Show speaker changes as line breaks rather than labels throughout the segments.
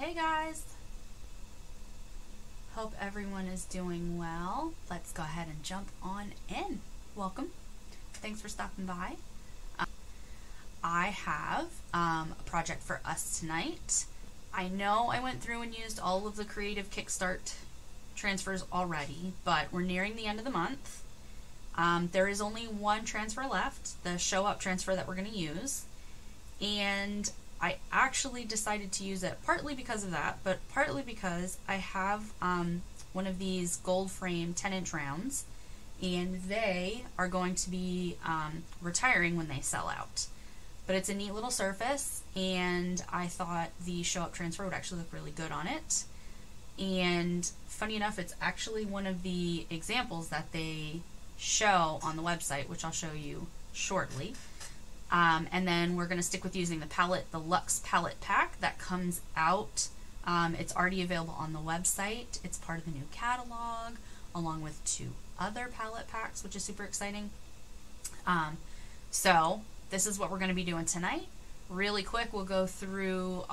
Hey guys! Hope everyone is doing well. Let's go ahead and jump on in. Welcome. Thanks for stopping by. I have a project for us tonight. I know I went through and used all of the Creative Kickstart transfers already, but we're nearing the end of the month. There is only one transfer left, the Show Up transfer that we're going to use, and I actually decided to use it partly because of that, but partly because I have one of these gold frame 10-inch rounds, and they are going to be retiring when they sell out. But it's a neat little surface, and I thought the Show Up transfer would actually look really good on it. And funny enough, it's actually one of the examples that they show on the website, which I'll show you shortly. And then we're going to stick with using the palette, the Luxe palette pack that comes out. It's already available on the website. It's part of the new catalog, along with 2 other palette packs, which is super exciting. So this is what we're going to be doing tonight. Really quick, we'll go through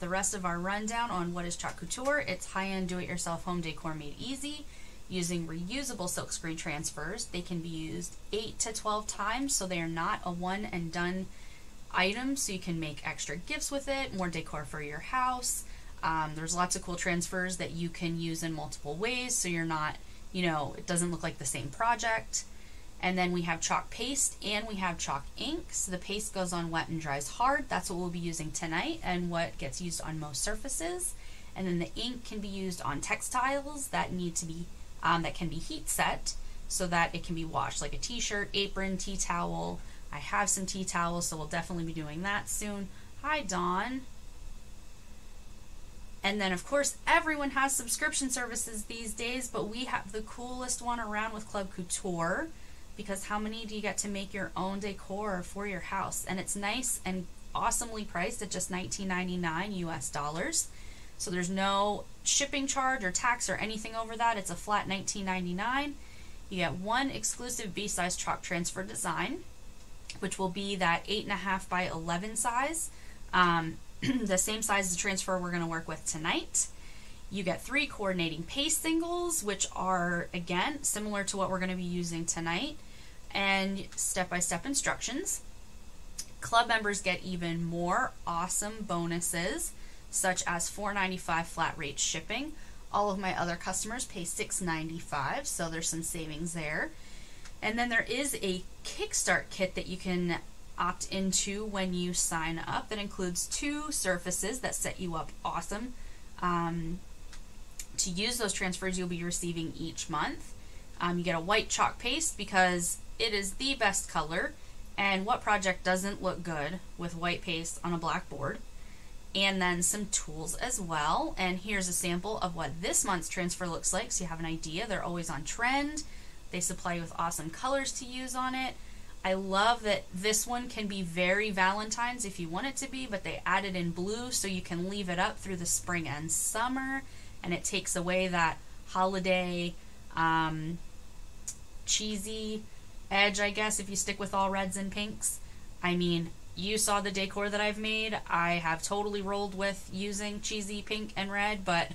the rest of our rundown on what is Chalk Couture. It's high-end do-it-yourself home decor made easy using reusable silkscreen transfers. They can be used 8 to 12 times, so they are not a one-and-done item, so you can make extra gifts with it, more decor for your house. There's lots of cool transfers that you can use in multiple ways, so you're not, it doesn't look like the same project. And then we have chalk paste and we have chalk ink. So the paste goes on wet and dries hard. That's what we'll be using tonight and what gets used on most surfaces. And then the ink can be used on textiles that need to be that can be heat set so that it can be washed, like a t-shirt, apron, tea towel. I have some tea towels, so we'll definitely be doing that soon. Hi, Dawn. And then, of course, everyone has subscription services these days, but we have the coolest one around with Club Couture, because how many do you get to make your own decor for your house? And it's nice and awesomely priced at just $19.99 US dollars. So there's no shipping charge or tax or anything over that. It's a flat $19.99. You get one exclusive B-size chalk transfer design, which will be that 8.5 by 11 size, the same size as the transfer we're going to work with tonight. You get 3 coordinating paste singles, which are, again, similar to what we're going to be using tonight, and step-by-step instructions. Club members get even more awesome bonuses, such as $4.95 flat rate shipping. All of my other customers pay $6.95, so there's some savings there. And then there is a Kickstart kit that you can opt into when you sign up that includes 2 surfaces that set you up awesome. To use those transfers you'll be receiving each month. You get a white chalk paste because it is the best color, and what project doesn't look good with white paste on a black board? And then some tools as well, and here's a sample of what this month's transfer looks like so you have an idea. They're always on trend. They supply you with awesome colors to use on it. I love that this one can be very Valentine's if you want it to be, but they added in blue so you can leave it up through the spring and summer, and it takes away that holiday cheesy edge, I guess, if you stick with all reds and pinks. I mean, you saw the decor that I've made. I have totally rolled with using cheesy pink and red, but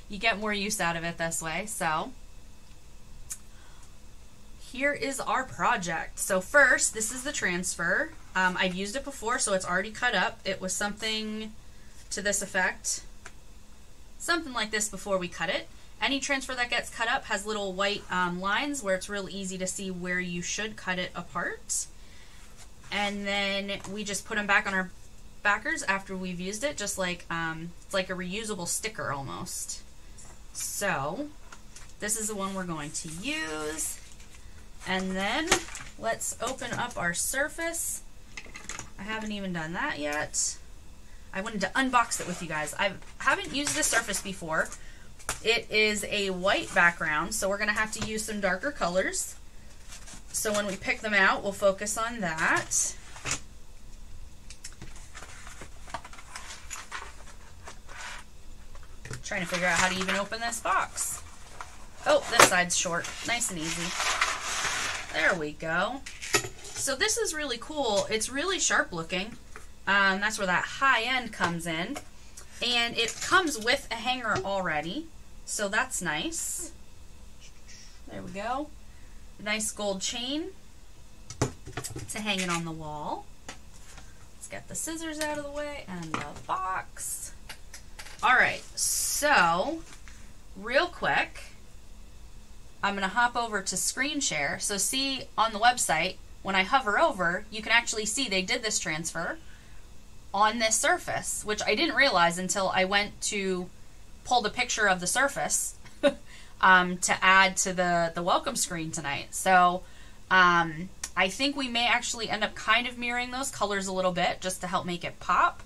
you get more use out of it this way. So here is our project. So first, this is the transfer. I've used it before, so it's already cut up. It was something to this effect. Something like this before we cut it. Any transfer that gets cut up has little white lines where it's real easy to see where you should cut it apart. And then we just put them back on our backers after we've used it, just like it's like a reusable sticker almost. So this is the one we're going to use. And then let's open up our surface. I haven't even done that yet. I wanted to unbox it with you guys. I haven't used this surface before. It is a white background, so we're going to have to use some darker colors. So when we pick them out, we'll focus on that. Trying to figure out how to even open this box. Oh, this side's short. Nice and easy. There we go. So this is really cool. It's really sharp looking. That's where that high end comes in. And it comes with a hanger already, so that's nice. There we go. Nice gold chain to hang it on the wall. Let's get the scissors out of the way and the box. All right, so real quick, I'm going to hop over to screen share. So see on the website, when I hover over, you can actually see they did this transfer on this surface, which I didn't realize until I went to pull the picture of the surface to add to the welcome screen tonight. So I think we may actually end up kind of mirroring those colors a little bit just to help make it pop.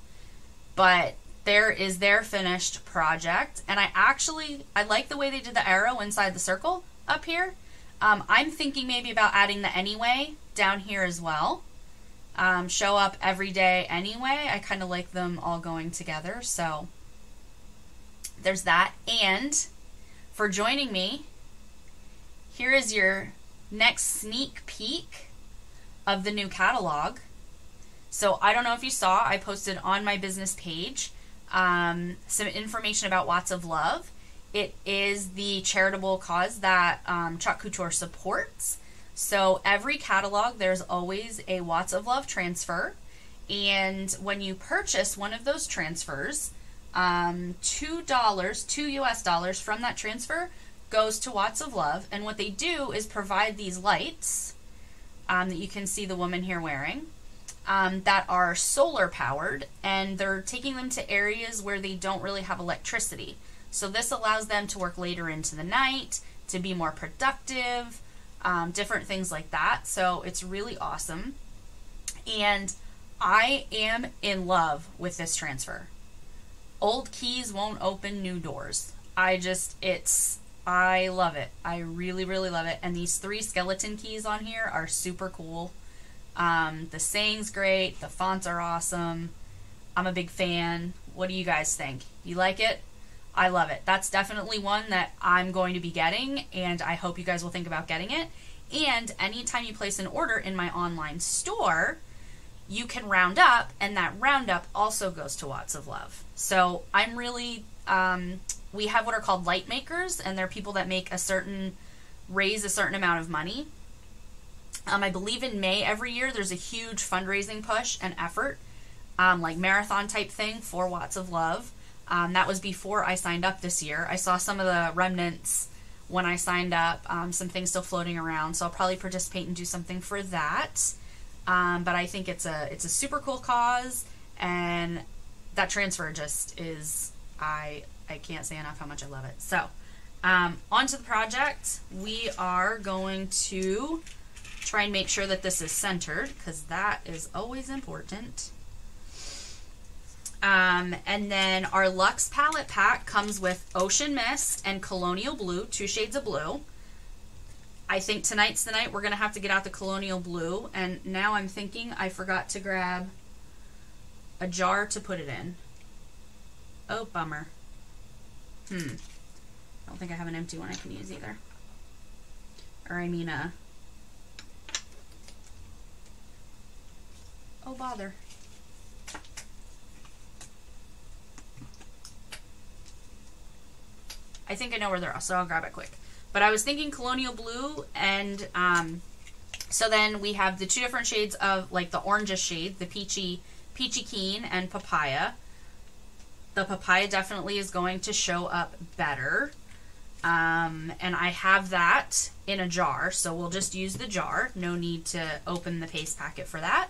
But there is their finished project. And I like the way they did the arrow inside the circle up here. I'm thinking maybe about adding the anyway down here as well. Show up every day anyway. I kind of like them all going together. So there's that. And for joining me, here is your next sneak peek of the new catalog. So I don't know if you saw, I posted on my business page some information about Watts of Love. It is the charitable cause that Chalk Couture supports. So every catalog, there's always a Watts of Love transfer. And when you purchase one of those transfers, $2 US from that transfer goes to Watts of Love. And what they do is provide these lights that you can see the woman here wearing that are solar powered, and they're taking them to areas where they don't really have electricity. So this allows them to work later into the night, to be more productive, different things like that. So it's really awesome. And I am in love with this transfer. Old keys won't open new doors. I love it. I really, really love it. And these 3 skeleton keys on here are super cool. The saying's great. The fonts are awesome. I'm a big fan. What do you guys think? You like it? I love it. That's definitely one that I'm going to be getting, and I hope you guys will think about getting it. And anytime you place an order in my online store, you can round up, and that roundup also goes to Watts of Love. So I'm really, we have what are called light makers, and they're people that make raise a certain amount of money. I believe in May every year there's a huge fundraising push and effort, like marathon type thing for Watts of Love. That was before I signed up this year. I saw some of the remnants when I signed up, some things still floating around, so I'll probably participate and do something for that. But I think it's a super cool cause, and that transfer just is, I can't say enough how much I love it. So on to the project. We are going to try and make sure that this is centered, because that is always important. And then our Luxe palette pack comes with Ocean Mist and Colonial Blue, 2 shades of blue. I think tonight's the night we're going to have to get out the Colonial Blue, and now I'm thinking I forgot to grab a jar to put it in. Oh, bummer. I don't think I have an empty one I can use either. Or I mean oh, bother. I think I know where they're at, so I'll grab it quick. But I was thinking Colonial Blue, and so then we have the 2 different shades of, like, the orangish shade, the Peachy Keen and Papaya. The Papaya definitely is going to show up better. And I have that in a jar, so we'll just use the jar. No need to open the paste packet for that.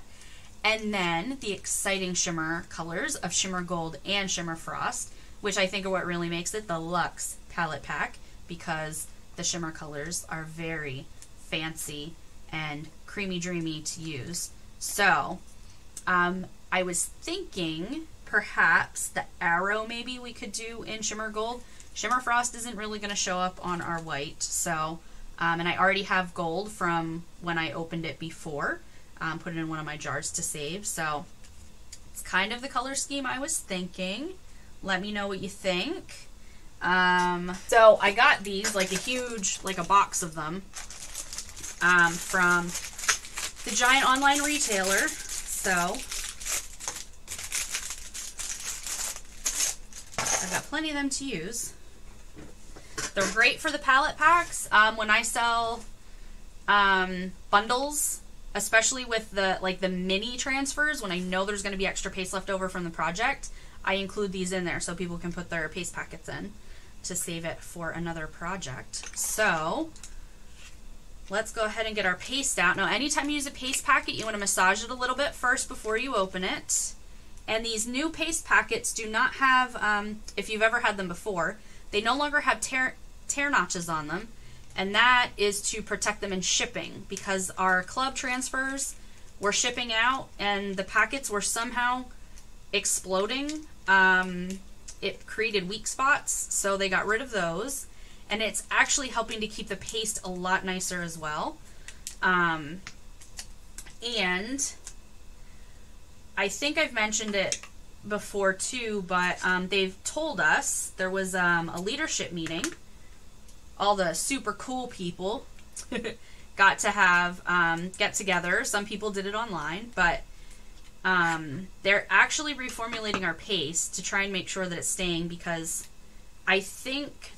And then the exciting shimmer colors of Shimmer Gold and Shimmer Frost, which I think are what really makes it the Luxe palette pack, because the shimmer colors are very fancy and creamy dreamy to use. So I was thinking perhaps the arrow maybe we could do in Shimmer Gold. Shimmer Frost isn't really going to show up on our white, so and I already have gold from when I opened it before. Put it in one of my jars to save, so it's kind of the color scheme I was thinking. Let me know what you think. So I got these, like a box of them, from the giant online retailer. So got plenty of them to use. They're great for the palette packs. When I sell bundles, especially with the mini transfers, when I know there's going to be extra paste left over from the project, I include these in there so people can put their paste packets in to save it for another project. So let's go ahead and get our paste out. Now, anytime you use a paste packet, you want to massage it a little bit first before you open it. And these new paste packets do not have, if you've ever had them before, they no longer have tear notches on them. And that is to protect them in shipping, because our club transfers were shipping out and the packets were somehow exploding. It created weak spots, so they got rid of those. And it's actually helping to keep the paste a lot nicer as well. And I think I've mentioned it before too, but they've told us, there was a leadership meeting. All the super cool people got to have get together. Some people did it online, but they're actually reformulating our paste to try and make sure that it's staying, because I think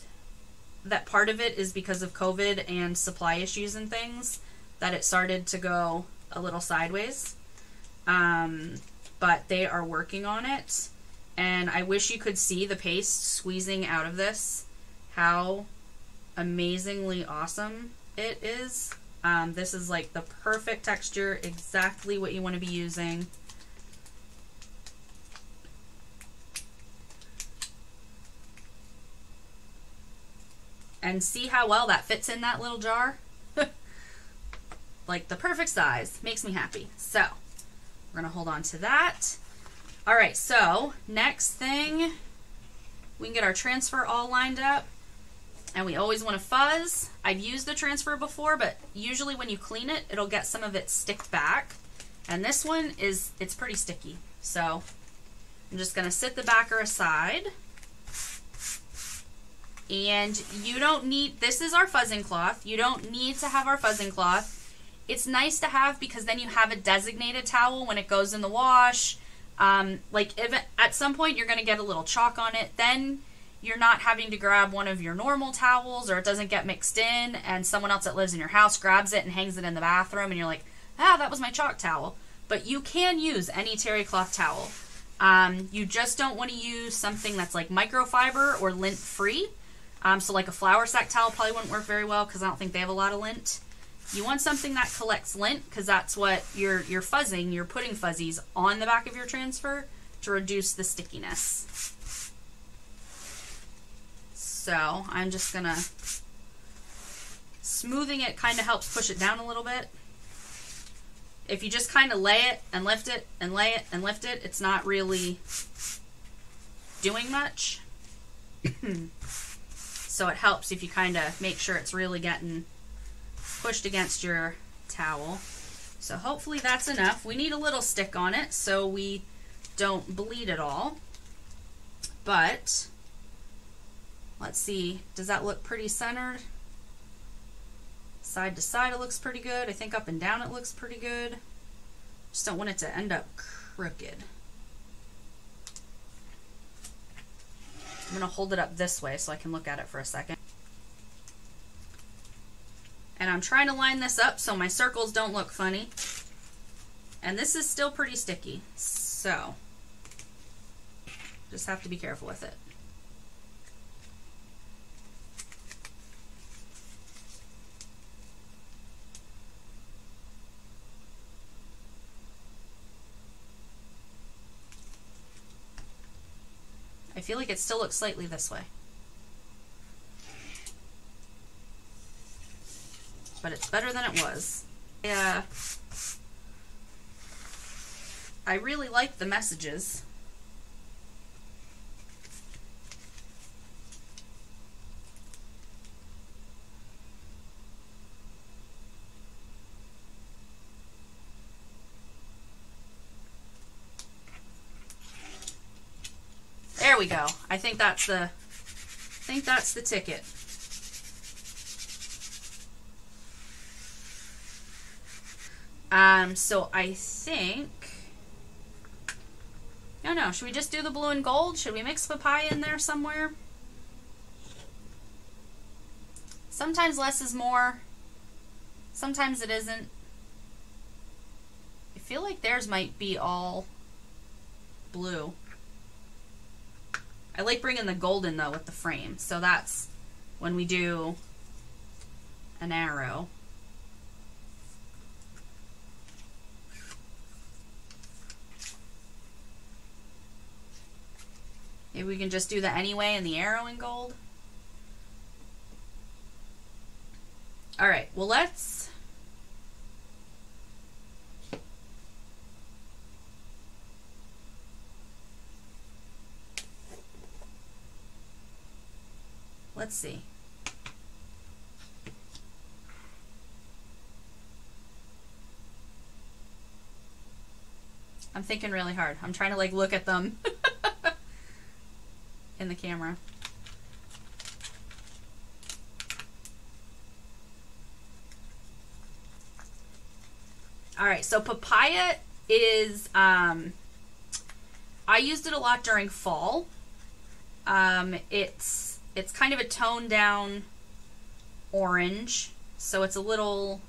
that part of it is because of COVID and supply issues and things, that it started to go a little sideways. But they are working on it, and I wish you could see the paste squeezing out of this, how amazingly awesome it is. This is like the perfect texture, exactly what you want to be using. And see how well that fits in that little jar? Like the perfect size. Makes me happy. So we're going to hold on to that. All right, so next thing, we can get our transfer all lined up. And we always want to fuzz. I've used the transfer before, but usually when you clean it, it'll get some of it stick back. And this one it's pretty sticky. So I'm just going to sit the backer aside. And you don't need, this is our fuzzing cloth. You don't need to have our fuzzing cloth. It's nice to have because then you have a designated towel when it goes in the wash. Like if at some point you're going to get a little chalk on it, then you're not having to grab one of your normal towels, or it doesn't get mixed in and someone else that lives in your house grabs it and hangs it in the bathroom and you're like, ah, that was my chalk towel. But you can use any terry cloth towel. You just don't want to use something that's like microfiber or lint free. So like a flour sack towel probably wouldn't work very well because I don't think they have a lot of lint. You want something that collects lint because that's what you're fuzzing. You're putting fuzzies on the back of your transfer to reduce the stickiness. So I'm just gonna, smoothing it kind of helps push it down a little bit. If you just kind of lay it and lift it and lay it and lift it, it's not really doing much. So it helps if you kind of make sure it's really getting pushed against your towel. So hopefully that's enough. We need a little stick on it so we don't bleed at all. But let's see, does that look pretty centered? Side to side it looks pretty good. I think up and down it looks pretty good. Just don't want it to end up crooked. I'm going to hold it up this way so I can look at it for a second. And I'm trying to line this up so my circles don't look funny. And this is still pretty sticky, so just have to be careful with it. I feel like it still looks slightly this way. But it's better than it was. Yeah. I really like the messages. There we go. I think that's the ticket. So I think, don't know. Should we just do the blue and gold? Should we mix papaya in there somewhere? Sometimes less is more. Sometimes it isn't. I feel like theirs might be all blue. I like bringing the gold in though with the frame. So that's when we do an arrow. Maybe we can just do the anyway and the arrow in gold. All right, well let's see. I'm thinking really hard. I'm trying to like look at them in the camera. All right, so papaya is, I used it a lot during fall. It's kind of a toned down orange, so it's a little,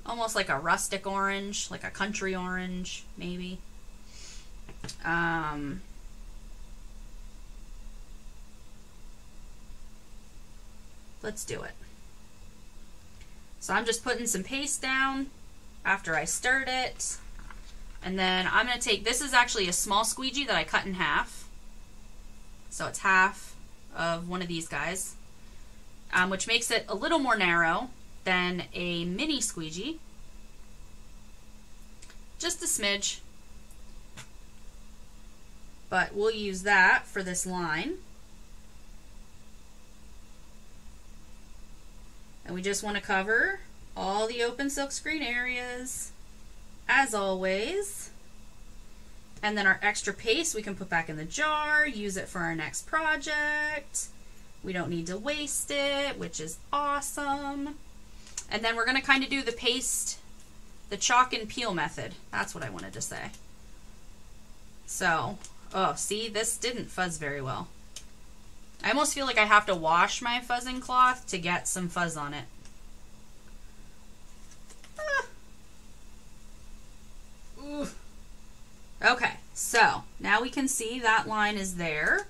almost like a rustic orange, like a country orange, maybe. Let's do it. So I'm just putting some paste down after I stirred it. And then I'm going to take, this is actually a small squeegee that I cut in half. So it's half of one of these guys, which makes it a little more narrow than a mini squeegee. Just a smidge. But we'll use that for this line. And we just want to cover all the open silkscreen areas, as always. And then our extra paste we can put back in the jar, use it for our next project. We don't need to waste it, which is awesome. And then we're going to kind of do the paste, the chalk and peel method. That's what I wanted to say. So, oh, see, this didn't fuzz very well. I almost feel like I have to wash my fuzzing cloth to get some fuzz on it. Okay, so now we can see that line is there.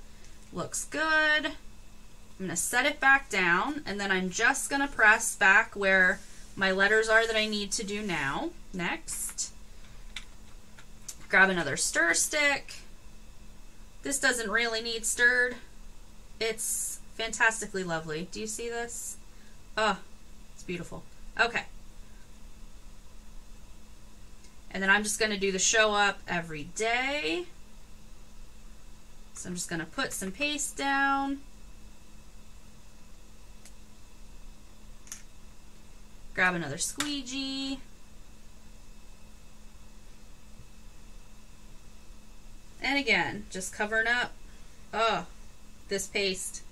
Looks good. I'm going to set it back down, and then I'm just going to press back where my letters are that I need to do now. Next, grab another stir stick. This doesn't really need stirred. It's fantastically lovely. Do you see this? Oh, it's beautiful. Okay. And then I'm just going to do the show up every day. So I'm just going to put some paste down. Grab another squeegee. And again, just covering up. Oh, this paste.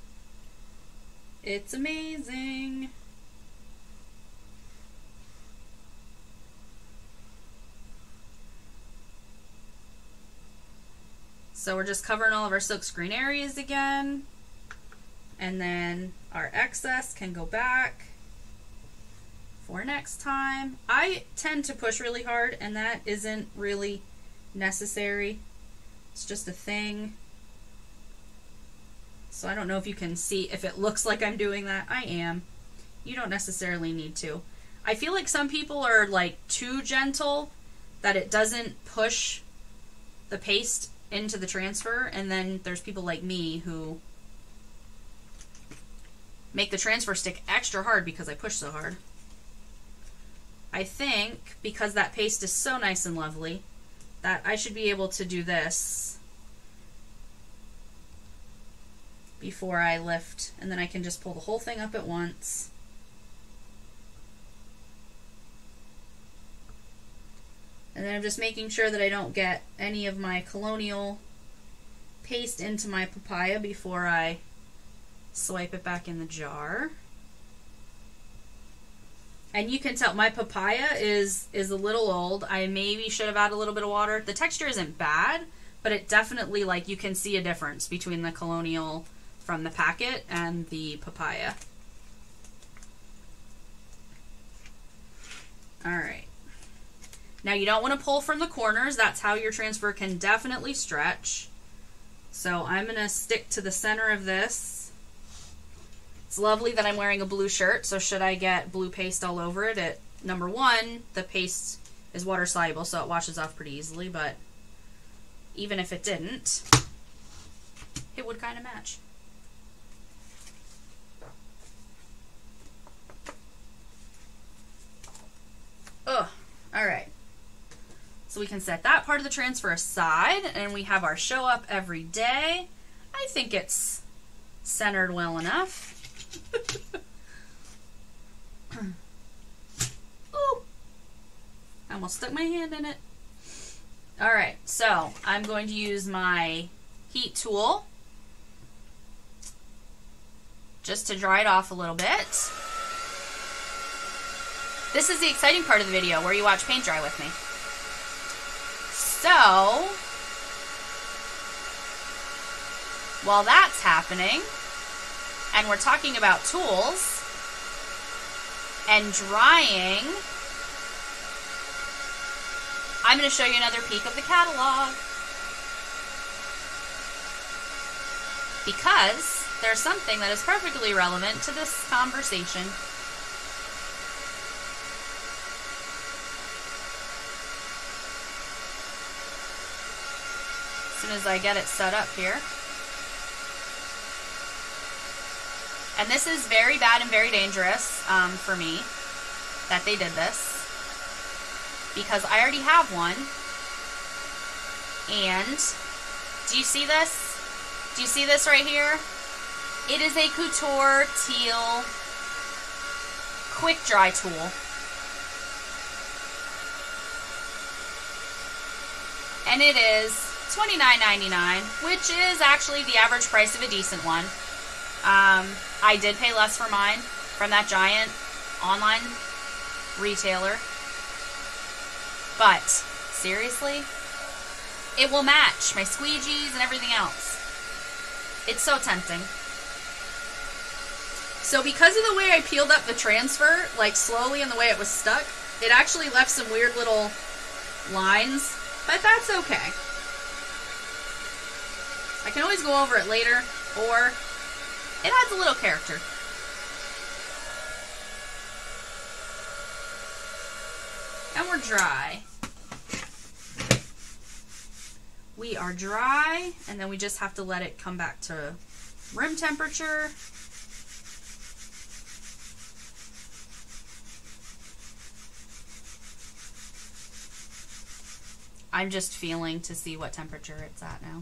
It's amazing. So we're just covering all of our silkscreen areas again. And then our excess can go back for next time. I tend to push really hard, and that isn't really necessary. It's just a thing. So I don't know if you can see if it looks like I'm doing that. I am. You don't necessarily need to. I feel like some people are like too gentle that it doesn't push the paste into the transfer, and then there's people like me who make the transfer stick extra hard because I push so hard. I think because that paste is so nice and lovely that I should be able to do this before I lift, and then I can just pull the whole thing up at once. And then I'm just making sure that I don't get any of my colonial paste into my papaya before I swipe it back in the jar. And you can tell my papaya is a little old. I maybe should have added a little bit of water. The texture isn't bad, but it definitely, like, you can see a difference between the Colonial from the packet and the Papaya. All right. Now you don't want to pull from the corners. That's how your transfer can definitely stretch. So I'm going to stick to the center of this. It's lovely that I'm wearing a blue shirt, so should I get blue paste all over it, number one, the paste is water soluble, so it washes off pretty easily, but even if it didn't, it would kind of match. Ugh. All right. So we can set that part of the transfer aside, and we have our show up every day. I think it's centered well enough. Ooh. I almost stuck my hand in it. All right, so I'm going to use my heat tool just to dry it off a little bit. This is the exciting part of the video where you watch paint dry with me. So, while that's happening, and we're talking about tools and drying, I'm going to show you another peek of the catalog. Because there's something that is perfectly relevant to this conversation. As soon as I get it set up here. And this is very bad and very dangerous for me that they did this, because I already have one. And do you see this? Do you see this right here? It is a Couture teal quick dry tool. And it is $29.99, which is actually the average price of a decent one. I did pay less for mine from that giant online retailer. But, seriously, it will match my squeegees and everything else. It's so tempting. So because of the way I peeled up the transfer, like slowly and the way it was stuck, it actually left some weird little lines, but that's okay. I can always go over it later, or it adds a little character. And we're dry. We are dry, and then we just have to let it come back to room temperature. I'm just feeling to see what temperature it's at now.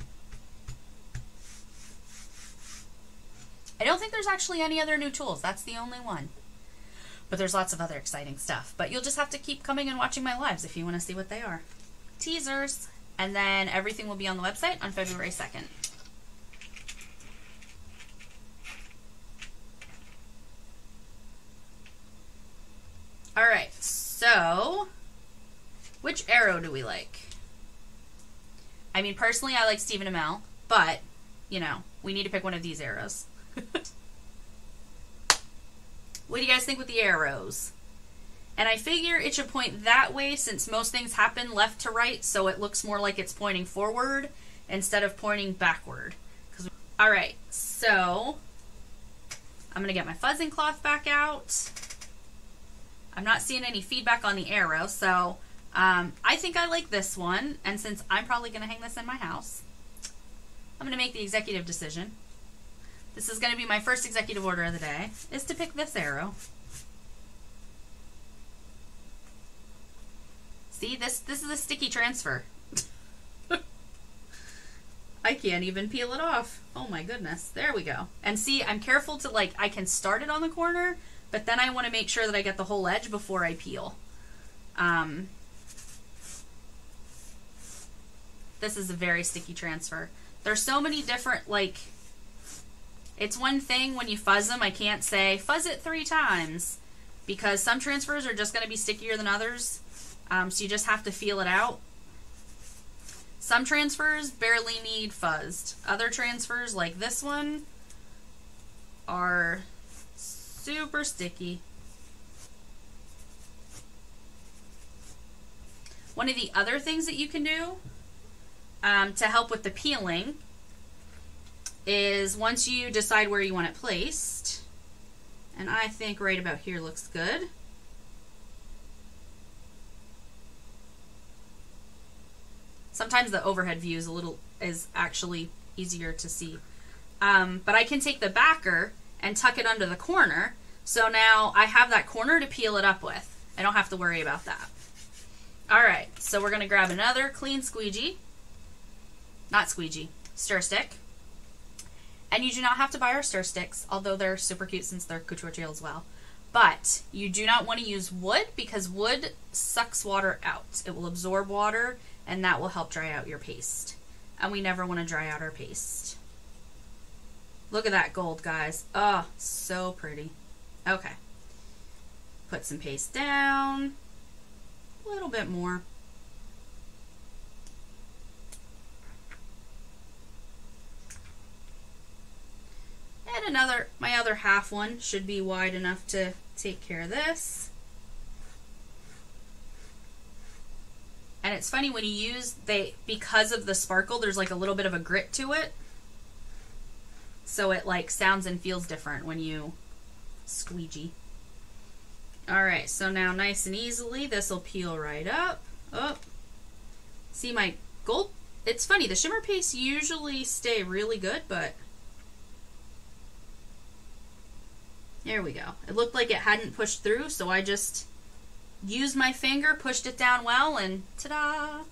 I don't think there's actually any other new tools. That's the only one. But there's lots of other exciting stuff. But you'll just have to keep coming and watching my lives if you want to see what they are. Teasers. And then everything will be on the website on February 2nd. Alright, so which arrow do we like? I mean, personally, I like Stephen Amell, but, you know, we need to pick one of these arrows. What do you guys think with the arrows? And I figure it should point that way since most things happen left to right, so it looks more like it's pointing forward instead of pointing backward. Alright, so I'm going to get my fuzzing cloth back out. I'm not seeing any feedback on the arrow, so I think I like this one, and since I'm probably going to hang this in my house, I'm going to make the executive decision. This is going to be my first executive order of the day, is to pick this arrow. See, this is a sticky transfer. I can't even peel it off. Oh my goodness. There we go. And see, I'm careful to, like, I can start it on the corner, but then I want to make sure that I get the whole edge before I peel. This is a very sticky transfer. There's so many different, like, it's one thing when you fuzz them, I can't say, fuzz it 3 times, because some transfers are just going to be stickier than others, so you just have to feel it out. Some transfers barely need fuzzed. Other transfers, like this one, are super sticky. One of the other things that you can do to help with the peeling is once you decide where you want it placed, and I think right about here looks good. Sometimes the overhead view is actually easier to see. But I can take the backer and tuck it under the corner, so now I have that corner to peel it up with. I don't have to worry about that. Alright, so we're going to grab another clean squeegee. Not squeegee, stir stick. And you do not have to buy our stir sticks, although they're super cute since they're couture tail as well. But you do not want to use wood because wood sucks water out. It will absorb water and that will help dry out your paste. And we never want to dry out our paste. Look at that gold, guys. Oh, so pretty. Okay. Put some paste down. A little bit more. And my other half one should be wide enough to take care of this. And it's funny when you use, because of the sparkle, there's like a little bit of a grit to it. So it like sounds and feels different when you squeegee. Alright, so now nice and easily, this will peel right up. Oh, see my gold? It's funny, the shimmer pastes usually stay really good, but there we go. It looked like it hadn't pushed through, so I just used my finger, pushed it down well, and ta-da!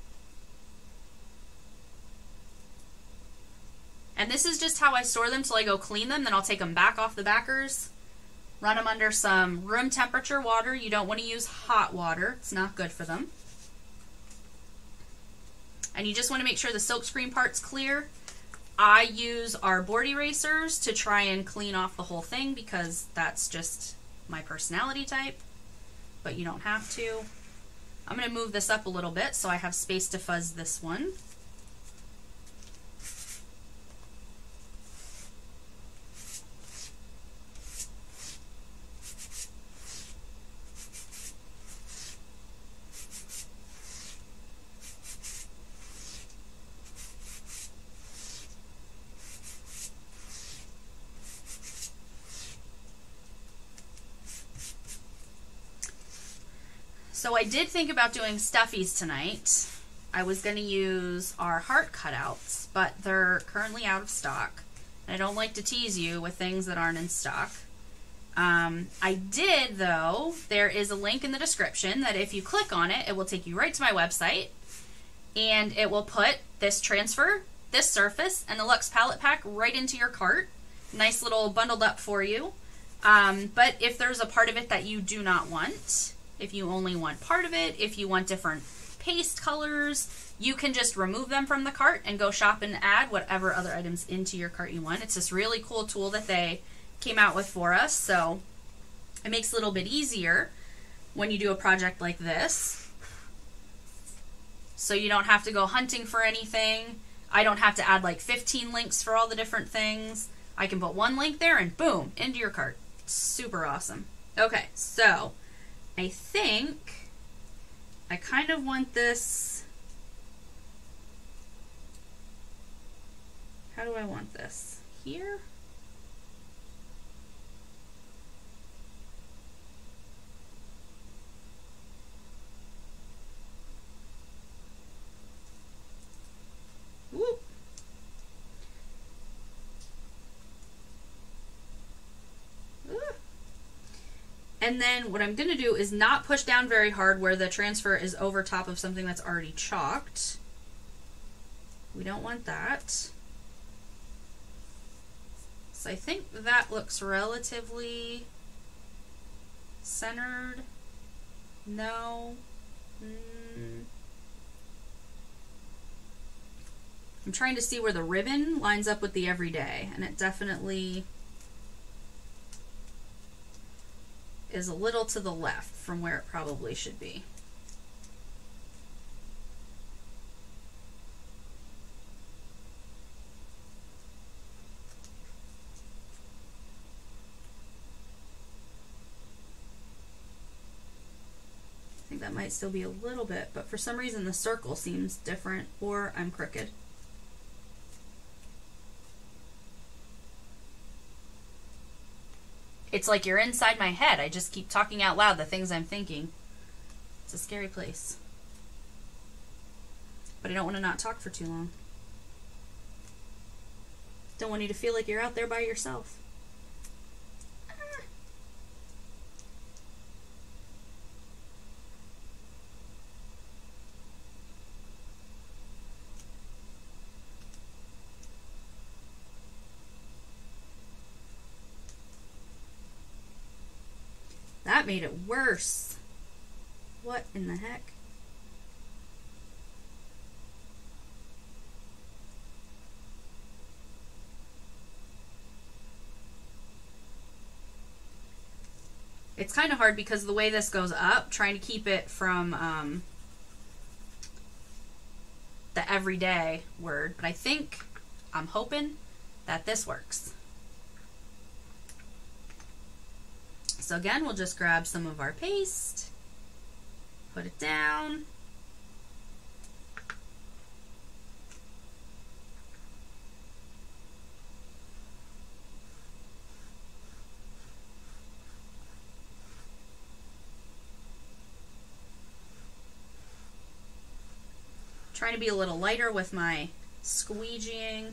And this is just how I store them till I go clean them, then I'll take them back off the backers, run them under some room temperature water. You don't want to use hot water. It's not good for them. And you just want to make sure the silkscreen part's clear. I use our board erasers to try and clean off the whole thing because that's just my personality type, but you don't have to. I'm going to move this up a little bit so I have space to fuzz this one. So I did think about doing stuffies tonight. I was going to use our heart cutouts, but they're currently out of stock. And I don't like to tease you with things that aren't in stock. I did, though, there is a link in the description that if you click on it, it will take you right to my website. And it will put this transfer, this surface, and the Luxe palette pack right into your cart. Nice little bundled up for you. But if there's a part of it that you do not want, if you only want part of it, if you want different paste colors, you can just remove them from the cart and go shop and add whatever other items into your cart you want. It's this really cool tool that they came out with for us, so it makes it a little bit easier when you do a project like this. So you don't have to go hunting for anything. I don't have to add like 15 links for all the different things. I can put one link there and boom, into your cart. Super awesome. Okay, so I think I kind of want this. How do I want this? Here? Whoop. And then what I'm going to do is not push down very hard where the transfer is over top of something that's already chalked. We don't want that. So I think that looks relatively centered. No. I'm trying to see where the ribbon lines up with the everyday, and it definitely is a little to the left from where it probably should be. that might still be a little bit, but for some reason the circle seems different, or I'm crooked. It's like you're inside my head. I just keep talking out loud the things I'm thinking. It's a scary place. But I don't want to not talk for too long. Don't want you to feel like you're out there by yourself. That made it worse. What in the heck? It's kind of hard because the way this goes up, trying to keep it from the everyday word, but I think, I'm hoping that this works. So again, we'll just grab some of our paste, put it down. Trying to be a little lighter with my squeegeeing.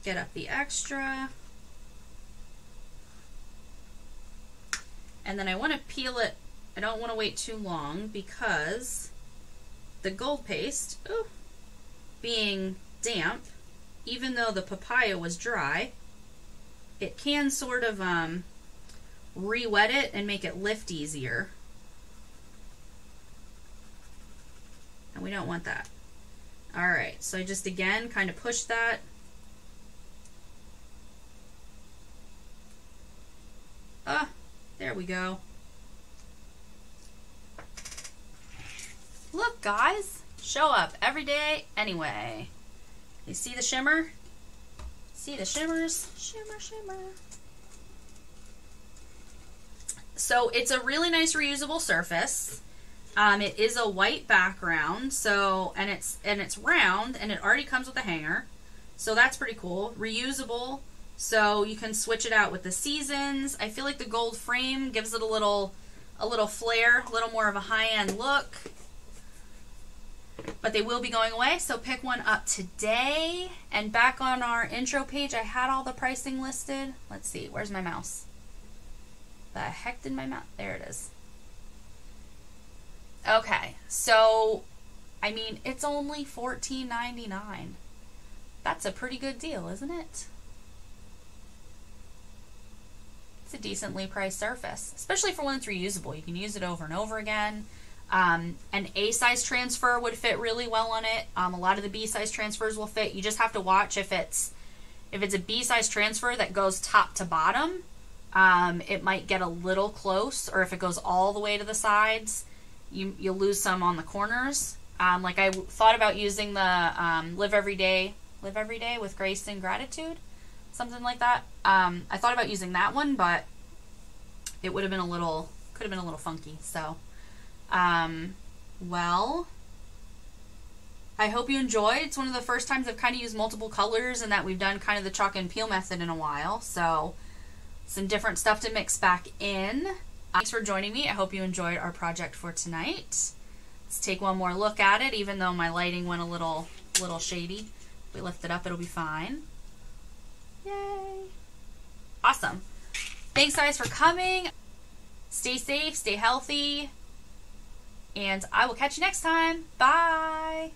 Get up the extra. And then I want to peel it. I don't want to wait too long because the gold paste, being damp, even though the papaya was dry, it can sort of re-wet it and make it lift easier. And we don't want that. Alright, so I just again kind of push that. There we go. Look, guys, show up every day anyway. You see the shimmer? See the shimmers? Shimmer, shimmer. So it's a really nice reusable surface. It is a white background, so and it's round, and it already comes with a hanger, so that's pretty cool. Reusable, so you can switch it out with the seasons. I feel like the gold frame gives it a little flair, a little more of a high-end look. But they will be going away, so pick one up today. And back on our intro page, I had all the pricing listed. Let's see, where's my mouse? The heck did my mouse? There it is. Okay, so, I mean, it's only $14.99. That's a pretty good deal, isn't it? It's a decently priced surface, especially for when it's reusable. You can use it over and over again. An A size transfer would fit really well on it. A lot of the B size transfers will fit. You just have to watch if it's a B size transfer that goes top to bottom, it might get a little close, or if it goes all the way to the sides, you'll lose some on the corners. Like I thought about using the Live Every Day with Grace and Gratitude, something like that. I thought about using that one, but it would have been could have been a little funky. So, well, I hope you enjoyed. It's one of the first times I've kind of used multiple colors and that we've done kind of the chalk and peel method in a while. So, some different stuff to mix back in. Thanks for joining me. I hope you enjoyed our project for tonight. Let's take one more look at it, even though my lighting went a little shady. If we lift it up, it'll be fine. Yay! Awesome. Thanks, guys, for coming. Stay safe, stay healthy, and I will catch you next time. Bye!